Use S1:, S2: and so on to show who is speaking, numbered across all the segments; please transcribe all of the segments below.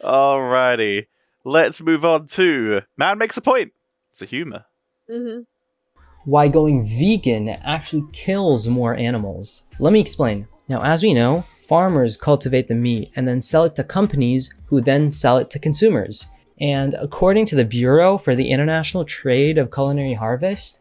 S1: Alrighty. Let's move on to Man Makes a Point. It's a humor.
S2: Why going vegan actually kills more animals. Let me explain. Now, as we know, farmers cultivate the meat and then sell it to companies who then sell it to consumers. And according to the Bureau for the International Trade of Culinary Harvest,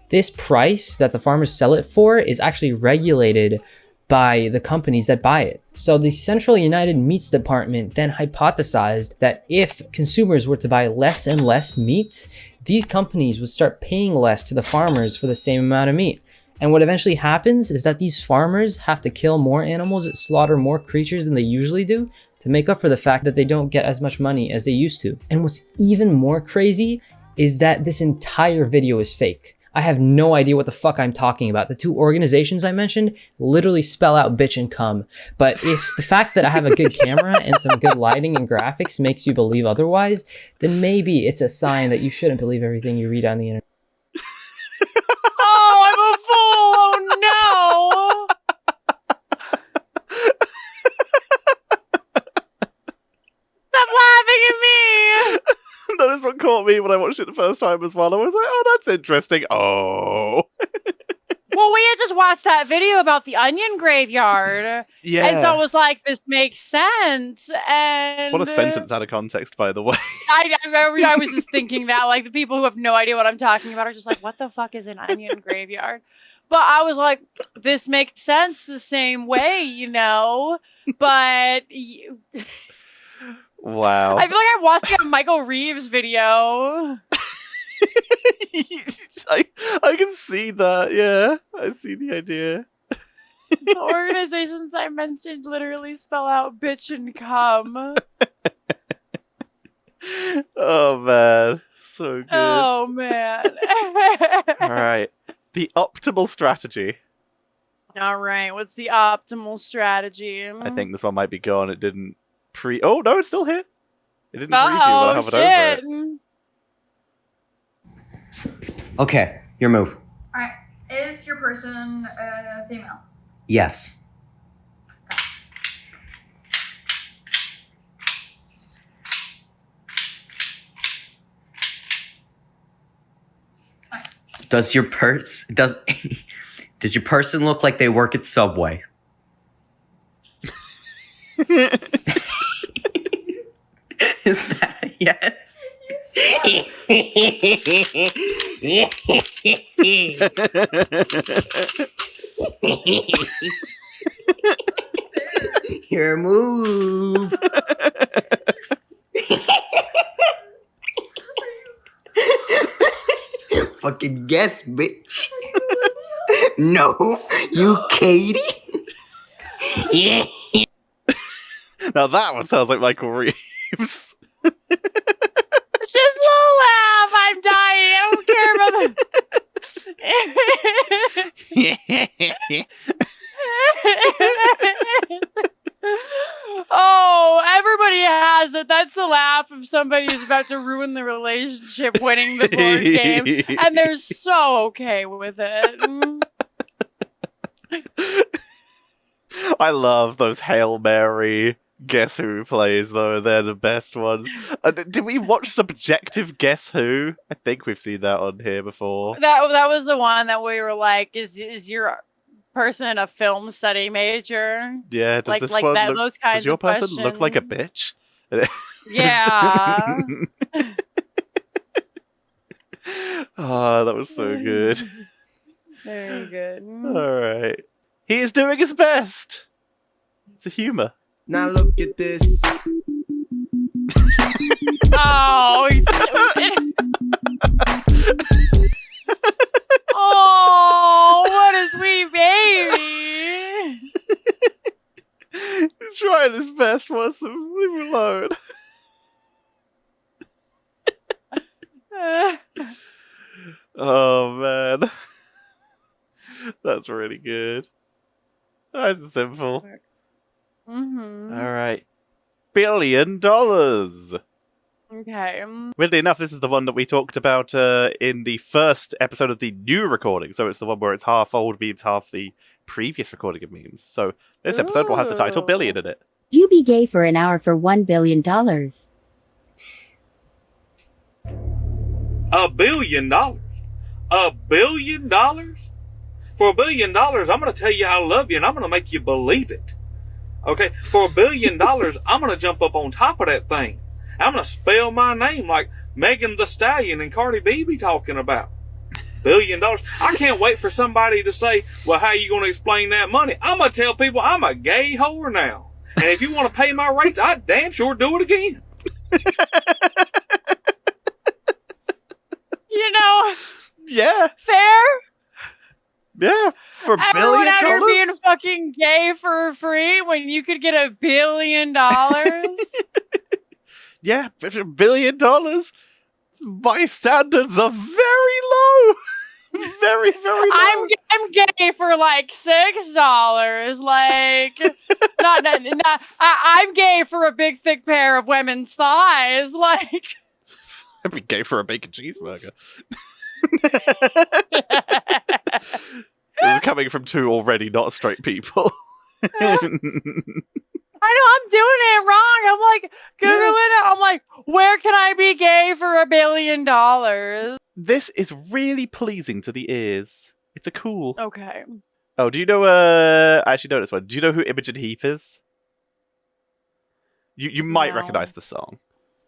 S2: this price that the farmers sell it for is actually regulated by the companies that buy it. So the Central United Meats Department then hypothesized that if consumers were to buy less and less meat, these companies would start paying less to the farmers for the same amount of meat. And what eventually happens is that these farmers have to kill more animals, slaughter more creatures than they usually do to make up for the fact that they don't get as much money as they used to. And what's even more crazy is that this entire video is fake. I have no idea what the fuck I'm talking about. The two organizations I mentioned literally spell out bitch and cum. But if the fact that I have a good camera and some good lighting and graphics makes you believe otherwise, then maybe it's a sign that you shouldn't believe everything you read on the internet.
S3: Oh, I'm a fool! Oh no! Stop laughing at me!
S1: That is what caught me when I watched it the first time as well. I was like, oh, that's interesting. Oh.
S3: Well, we had just watched that video about the onion graveyard.
S1: Yeah.
S3: And so I was like, this makes sense. And
S1: What a sentence out of context, by the way.
S3: I was just thinking that, like, the people who have no idea what I'm talking about are just like, what the fuck is an onion graveyard? But I was like, this makes sense the same way, you know? But...
S1: Wow.
S3: I feel like I'm watching a Michael Reeves video.
S1: I can see that, yeah. I see the idea.
S3: The organizations I mentioned literally spell out bitch and cum.
S1: Oh, man. So good.
S3: Oh, man.
S1: Alright. The optimal strategy.
S3: Alright, what's the optimal strategy?
S1: I think this one might be gone. It didn't Oh, no, it's still here. It didn't preview, but I have it over it.
S4: Okay, your move.
S5: Alright, is your person female?
S4: Yes. Does your does your person look like they work at Subway? Is that a yes? Your move. Fucking guess, bitch. No, you Katie? Yeah.
S1: Now that one sounds like Michael Reeves.
S3: It's just a little laugh. I'm dying. I don't care about the... Oh, everybody has it. That's the laugh of somebody who's about to ruin the relationship winning the board game. And they're so okay with it.
S1: I love those Hail Mary Guess Who plays, though. They're the best ones. Did we watch Subjective Guess Who? I think we've seen that on here before.
S3: That was the one that we were like, is your person a film study major?
S1: Yeah, does
S3: like,
S1: this
S3: like
S1: one
S3: that,
S1: look,
S3: those kinds
S1: does your
S3: of
S1: person
S3: questions.
S1: look like a bitch?
S3: Yeah.
S1: Oh, that was so good.
S3: Very good.
S1: Alright. He is doing his best! It's a humor.
S6: Now look at this.
S3: Oh, he's stupid. Oh, what a sweet baby.
S1: He's trying his best, Watson. Leave him alone. Oh, man. That's really good. Nice and simple. Alright. $1 billion!
S3: Okay.
S1: Weirdly enough, this is the one that we talked about in the first episode of the new recording. So it's the one where it's half old memes, half the previous recording of memes. So this episode will have the title Billion in it.
S7: You be gay for an hour for $1 billion.
S8: $1 billion? $1 billion? For $1 billion, I'm going to tell you I love you and I'm going to make you believe it. Okay? For $1 billion, I'm going to jump up on top of that thing. I'm going to spell my name like Megan Thee Stallion and Cardi B be talking about. $1 billion. I can't wait for somebody to say, well, how you going to explain that money? I'm going to tell people I'm a gay whore now. And if you want to pay my rates, I damn sure do it again.
S3: You know,
S1: Yeah,
S3: fair.
S1: yeah. For $1
S3: Everyone
S1: billion.
S3: out here being fucking gay for free when you could get $1 billion.
S1: Yeah, for $1 billion. My standards are very low. Very, very low.
S3: I'm gay for like $6. Like, I'm gay for a big thick pair of women's thighs. Like,
S1: I'd be gay for a bacon cheeseburger. This is coming from two already not straight people.
S3: I know I'm doing it wrong. I'm like Googling it. I'm like, where can I be gay for $1 billion?
S1: This is really pleasing to the ears. It's a cool.
S3: Okay.
S1: Oh, do you know? I actually know this one. Do you know who Imogen Heap is? You might
S3: No.
S1: recognize the song.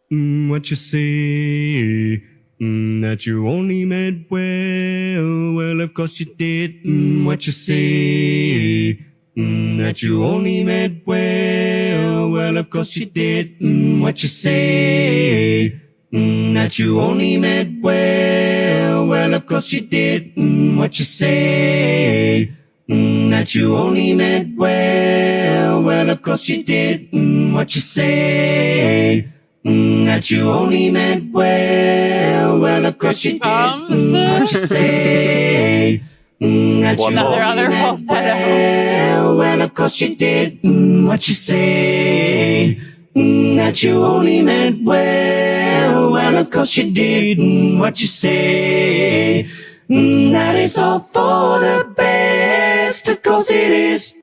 S6: What you say? That you only meant well. Well, of course you did. What you say? That you only meant well. Well, of course you did. What you say? That you only meant well. Well, of course you did. What you say? That you only meant well. Well, of course you did. What you say? That you only meant well. Well, of course you did. What you say? That you
S3: Another
S6: only
S3: other
S6: meant
S3: falsetto.
S6: well, of course you did. What you say? That you only meant well. Well, of course you did. What you say? That it's all for the best. Of course it is.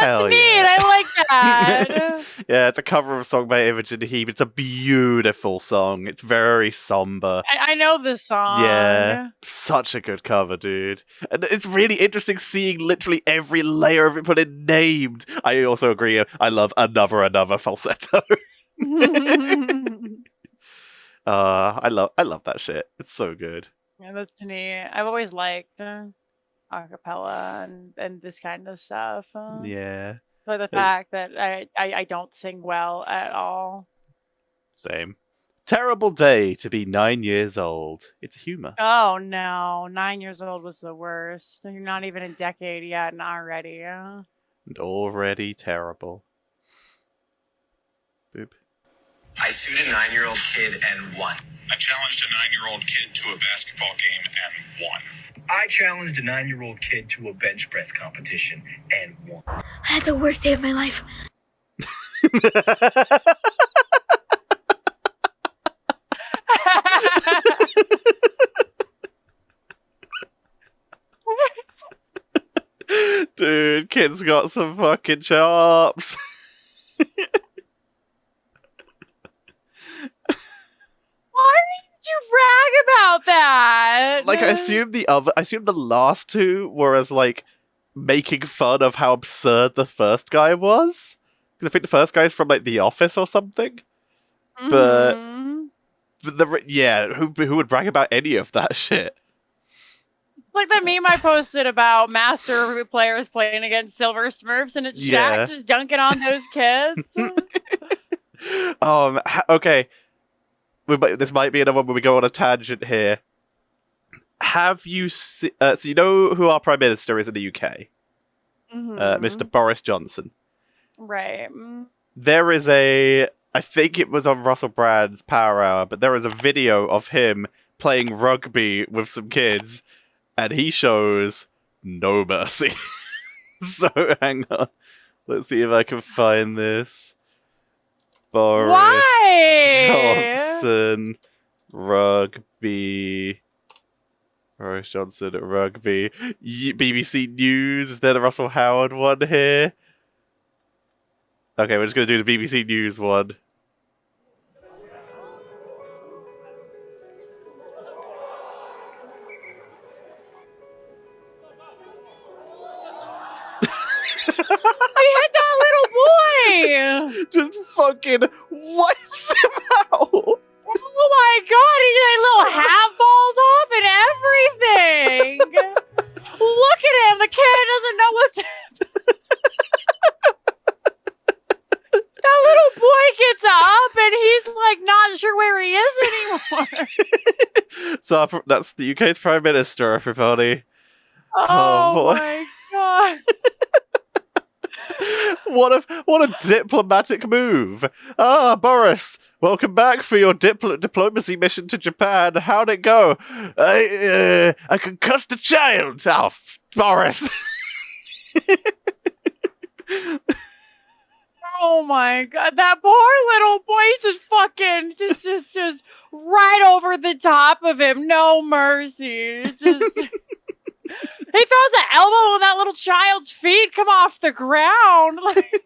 S3: That's
S1: Hell
S3: neat.
S1: yeah.
S3: I like that.
S1: Yeah, it's a cover of a song by Imogen Heap. It's a beautiful song. It's very somber.
S3: I know this song.
S1: Yeah, such a good cover, dude. And it's really interesting seeing literally every layer of it put in named. I also agree. I love another falsetto. I love that shit. It's so good.
S3: Yeah, that's neat. I've always liked acapella and this kind of stuff.
S1: Yeah,
S3: For the fact that I don't sing well at all.
S1: same. Terrible day to be 9 years old. It's humor.
S3: Oh no, 9 years old was the worst. You're not even a decade yet and already.
S1: And already terrible. Boop.
S9: I sued a 9-year-old kid and won.
S10: I challenged a 9-year-old kid to a basketball game and won.
S11: I challenged a 9-year-old kid to a bench press competition and won.
S12: I had the worst day of my life.
S1: Dude, kid's got some fucking chops.
S3: Why did you brag about that?
S1: Like, I assume the last two were as, like, making fun of how absurd the first guy was. Because I think the first guy's from, like, The Office or something. But, who would brag about any of that shit?
S3: Like the meme I posted about Master players playing against Silver Smurfs, and it's Shaq just dunking on those kids.
S1: Okay. This might be another one where we go on a tangent here. Have you so you know who our Prime Minister is in the UK? Mr. Boris Johnson.
S3: Right.
S1: There is I think it was on Russell Brand's Power Hour, but there is a video of him playing rugby with some kids, and he shows no mercy. So hang on. Let's see if I can find this. Boris Johnson rugby. Boris Johnson rugby. BBC News. Is there the Russell Howard one here? Okay, we're just gonna do the BBC News one.
S3: He hit that little boy!
S1: Just fucking wipes him out!
S3: Oh my god, he did little hat falls off and everything! Look at him, the kid doesn't know what's That little boy gets up and he's like not sure where he is anymore.
S1: So that's the UK's Prime Minister, everybody.
S3: Oh
S1: boy.
S3: my god.
S1: What a diplomatic move. Ah, Borris, welcome back for your diplomacy mission to Japan. How'd it go? I concussed a child. Oh, Borris.
S3: Oh my god, that poor little boy just fucking just right over the top of him. No mercy. Just he throws an elbow and that little child's feet come off the ground. Like,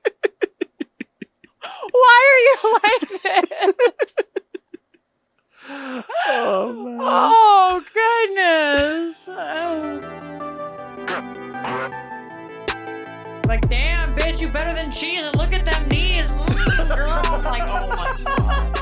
S3: why are you like this?
S1: Oh, man.
S3: Oh, goodness. Like, damn, bitch, you better than cheese and look at them knees. Girl, like, oh my god.